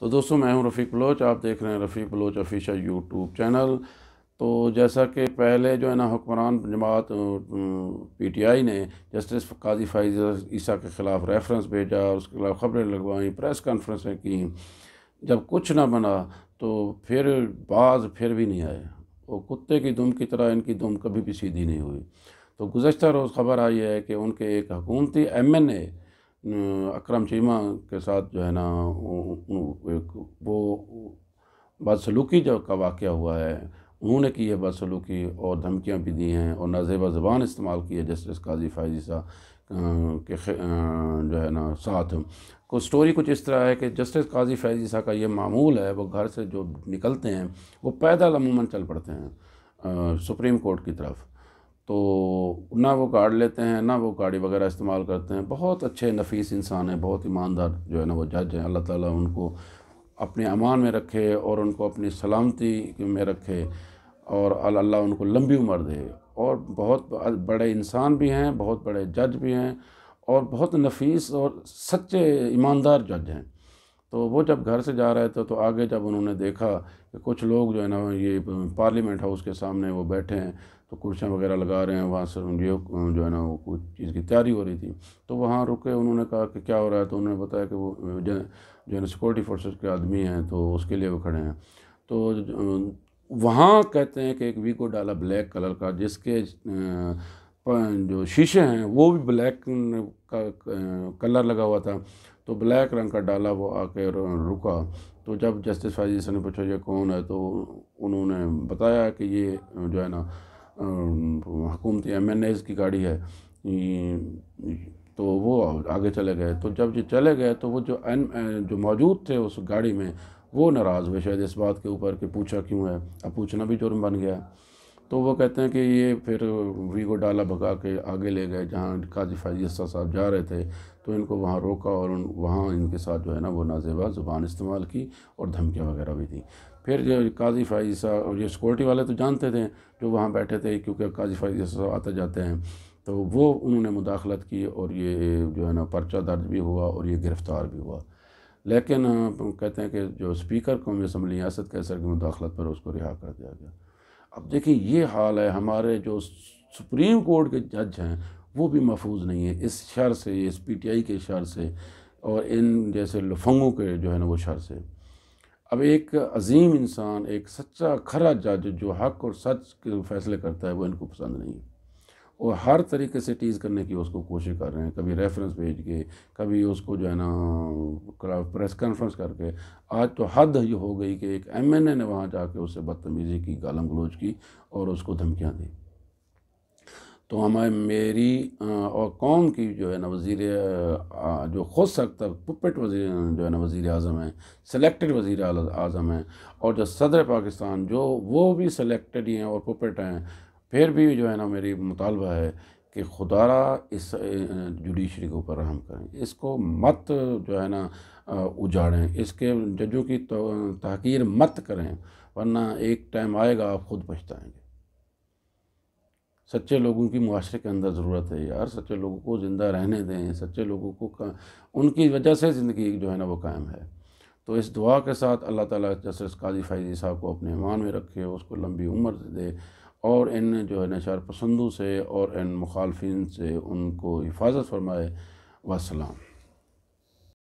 تو دوستوں میں ہوں رفیق بلوچ، آپ دیکھ رہے ہیں رفیق بلوچ آفیشیل یوٹیوب چینل۔ تو جیسا کہ پہلے جو ہے نا حکمران جماعت پی ٹی آئی نے جسٹس قاضی فائز عیسیٰ کے خلاف ریفرنس بھیجا اور اس کے خلاف خبریں لگوائیں، پریس کانفرنسیں کیں، جب کچھ نہ بنا تو پھر بھی نہیں آئے۔ وہ کتے کی دم کی طرح ان کی دم کبھی بھی سیدھی نہیں ہوئی۔ تو گزشتہ روز خبر آئی ہے کہ ان کے ایک حکومتی ایم این اے اکرم چیمہ کے ساتھ جو ہے نا وہ بدسلوکی جو کا واقعہ ہوا ہے، انہوں نے کی ہے بدسلوکی اور دھمکیاں بھی دی ہیں اور نازیبا زبان استعمال کی ہے جسٹس قاضی فائز عیسیٰ کے جو ہے نا ساتھ۔ سٹوری کچھ اس طرح ہے کہ جسٹس قاضی فائز عیسیٰ کا یہ معمول ہے، وہ گھر سے جو نکلتے ہیں وہ پیدل عموماً چل پڑتے ہیں سپریم کورٹ کی طرف۔ تو نہ وہ گارڈ لیتے ہیں، نہ وہ گاڑی وغیرہ استعمال کرتے ہیں۔ بہت اچھے نفیس انسان ہیں، بہت ایماندار جو ہے نا وہ جج ہیں۔ اللہ تعالیٰ ان کو اپنے امان میں رکھے اور ان کو اپنی سلامتی میں رکھے، اور اللہ ان کو لمبی عمر دے۔ اور بہت بڑے انسان بھی ہیں، بہت بڑے جج بھی ہیں، اور بہت نفیس اور سچے ایماندار جج ہیں۔ تو وہ جب گھر سے جا رہے تھے تو آگے جب انہوں نے دیکھا کہ کچھ لوگ جو ہے نا یہ پارلیمنٹ ہاؤس کے سامنے وہ بیٹھے ہیں، تو کرسیاں وغیرہ لگا رہے ہیں، وہاں سے یہ جو ہے نا وہ کچھ چیز کی تیاری ہو رہی تھی، تو وہاں رکے۔ انہوں نے کہا کہ کیا ہو رہا ہے، تو انہوں نے بتایا کہ وہ جو ہے نا سیکورٹی فورسز کے آدمی ہیں، تو اس کے لیے وہ کھڑے ہیں۔ تو وہاں کہتے ہیں کہ ایک ویگو ڈالا بلیک کلر کا، جس کے جو شیشے ہیں وہ بھی بلیک کا کلر لگا ہوا تھا، تو بلیک رنگ کا ڈالا، وہ آ کے رکا۔ تو جب جسٹس فائز عیسیٰ نے پوچھا یہ کون ہے، تو انہوں نے بتایا کہ یہ جو ہے نا حکومتی ایم این ایز کی گاڑی ہے۔ تو وہ آگے چلے گئے۔ تو جب یہ چلے گئے تو وہ جو موجود تھے اس گاڑی میں وہ ناراض ہوئے شاید اس بات کے اوپر کہ پوچھا کیوں ہے، اب پوچھنا بھی جرم بن گیا۔ تو وہ کہتے ہیں کہ یہ پھر ویگو ڈالا بھگا کے آگے لے گئے جہاں قاضی فائز عیسیٰ صاحب جا رہے تھے، تو ان کو وہاں روکا اور وہاں ان کے ساتھ جو ہے نا وہ نازیبا زبان استعمال کی اور دھمکیاں وغیرہ بھی دیں۔ پھر جو قاضی فائز عیسیٰ اور یہ سیکورٹی والے تو جانتے تھے جو وہاں بیٹھے تھے، کیونکہ قاضی فائز عیسیٰ آتے جاتے ہیں، تو وہ انہوں نے مداخلت کی اور یہ جو ہے نا پرچہ درج بھی ہوا اور یہ گرفتار بھی ہوا۔ لیکن کہتے ہیں کہ جو اسپیکر قومی اسمبلی اسد قیصر کی مداخلت پر اس کو رہا کر دیا گیا۔ اب دیکھیں یہ حال ہے، ہمارے جو سپریم کورٹ کے جج ہیں وہ بھی محفوظ نہیں ہیں اس شر سے، اس پی ٹی آئی کے شر سے اور ان جیسے لفنگوں کے جو ہے نا وہ شر سے۔ اب ایک عظیم انسان، ایک سچا کھرا جج جو حق اور سچ کے فیصلے کرتا ہے، وہ ان کو پسند نہیں ہے، اور ہر طریقے سے ٹیز کرنے کی اس کو کوشش کر رہے ہیں، کبھی ریفرنس بھیج کے، کبھی اس کو جو ہے نا پریس کانفرنس کر کے۔ آج تو حد یہ ہو گئی کہ ایک ایم این اے نے وہاں جا کے اس سے بدتمیزی کی، گالم گلوچ کی اور اس کو دھمکیاں دی۔ تو میری اور قوم کی جو ہے نا وزیر جو خود سکتا پپٹ وزیر جو ہے نا وزیر اعظم ہیں، سلیکٹڈ وزیر اعظم ہیں، اور جو صدر پاکستان جو وہ بھی سلیکٹڈ ہی ہیں اور پپٹ ہیں، پھر بھی جو ہے نا میری مطالبہ ہے کہ خدا را اس جوڈیشری کے اوپر رحم کریں، اس کو مت جو ہے نا اجاڑیں، اس کے ججوں کی تحقیر مت کریں، ورنہ ایک ٹائم آئے گا آپ خود پچھتائیں گے۔ سچے لوگوں کی معاشرے کے اندر ضرورت ہے یار، سچے لوگوں کو زندہ رہنے دیں، سچے لوگوں کو ان کی وجہ سے زندگی جو ہے نا وہ قائم ہے۔ تو اس دعا کے ساتھ اللہ تعالیٰ جسٹس قاضی فائز عیسیٰ کو اپنے ایمان میں رکھے، اس کو لمبی عمر دے، اور ان جو ہے نا شر پسندوں سے اور ان مخالفین سے ان کو حفاظت فرمائے۔ والسلام۔